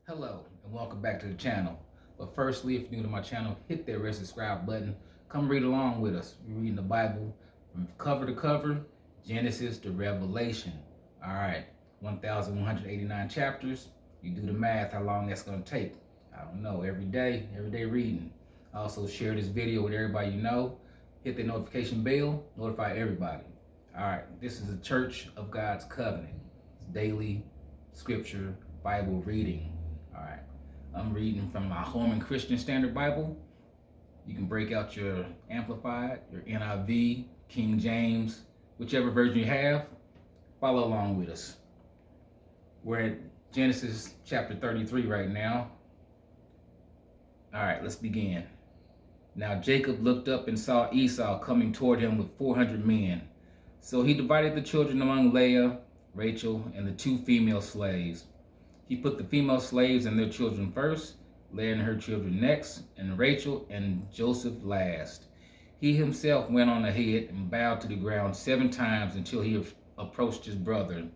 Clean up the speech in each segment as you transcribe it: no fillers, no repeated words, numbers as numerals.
Hello and welcome back to the channel. But firstly, if you're new to my channel, hit that red subscribe button. Come read along with us. We're reading the Bible from cover to cover, Genesis to Revelation. All right, 1,189 chapters. You do the math, how long that's going to take. I don't know, every day reading. Also share this video with everybody you know. Hit the notification bell, notify everybody. All right, this is the Church of God's Covenant. It's daily scripture Bible reading. All right, I'm reading from my Holman Christian Standard Bible. You can break out your Amplified, your NIV, King James, whichever version you have. Follow along with us. We're at Genesis chapter 33 right now. All right, let's begin. Now Jacob looked up and saw Esau coming toward him with 400 men. So he divided the children among Leah, Rachel, and the two female slaves. He put the female slaves and their children first, Leah and her children next, and Rachel and Joseph last. He himself went on ahead and bowed to the ground 7 times until he approached his brother.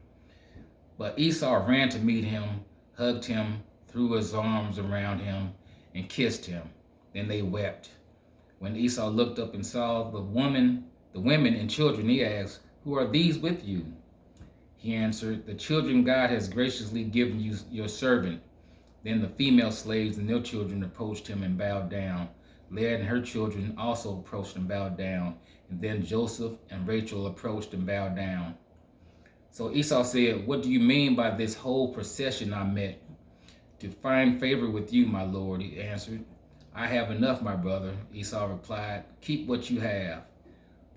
But Esau ran to meet him, hugged him, threw his arms around him, and kissed him. Then they wept. When Esau looked up and saw the women and children, he asked, "Who are these with you?" He answered, "The children God has graciously given you, your servant." Then the female slaves and their children approached him and bowed down. Leah and her children also approached and bowed down. And then Joseph and Rachel approached and bowed down. So Esau said, "What do you mean by this whole procession I met?" "To find favor with you, my lord," he answered. "I have enough, my brother," Esau replied. "Keep what you have."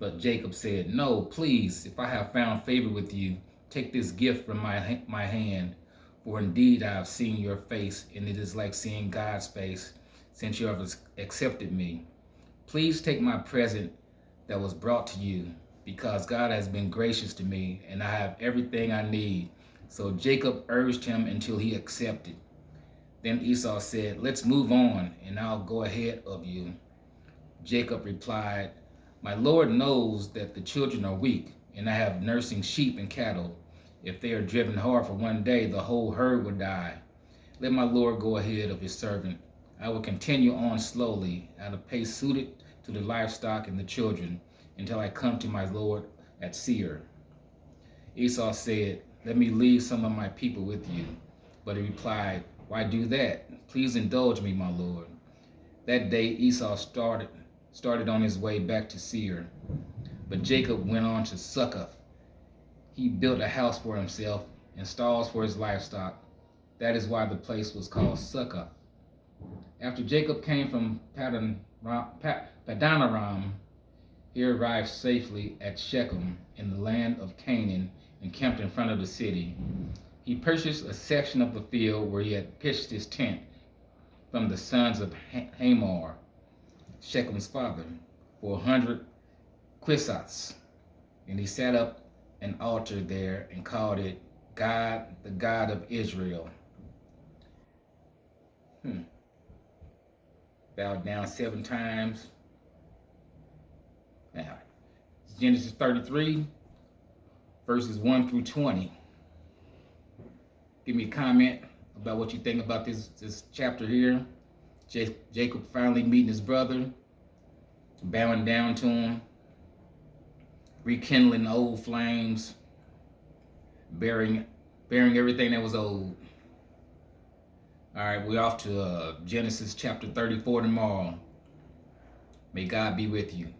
But Jacob said, "No, please, if I have found favor with you, take this gift from my hand, for indeed I have seen your face, and it is like seeing God's face, since you have accepted me. Please take my present that was brought to you, because God has been gracious to me, and I have everything I need." So Jacob urged him until he accepted. Then Esau said, "Let's move on, and I'll go ahead of you." Jacob replied, "My Lord knows that the children are weak, and I have nursing sheep and cattle. If they are driven hard for one day, the whole herd will die. Let my Lord go ahead of his servant. I will continue on slowly, at a pace suited to the livestock and the children, until I come to my Lord at Seir." Esau said, "Let me leave some of my people with you." But he replied, "Why do that? Please indulge me, my Lord." That day Esau started on his way back to Seir. But Jacob went on to Succoth. He built a house for himself and stalls for his livestock. That is why the place was called Succoth. After Jacob came from Padanaram, he arrived safely at Shechem in the land of Canaan and camped in front of the city. He purchased a section of the field where he had pitched his tent from the sons of Hamor, Shechem's father, for 100 quissats, and he set up an altar there and called it God, the God of Israel. Bowed down 7 times. Now, Genesis 33, verses 1 through 20. Give me a comment about what you think about this chapter here. Jacob finally meeting his brother, bowing down to him, rekindling old flames, bearing everything that was old. All right, we're off to Genesis chapter 34 tomorrow. May God be with you.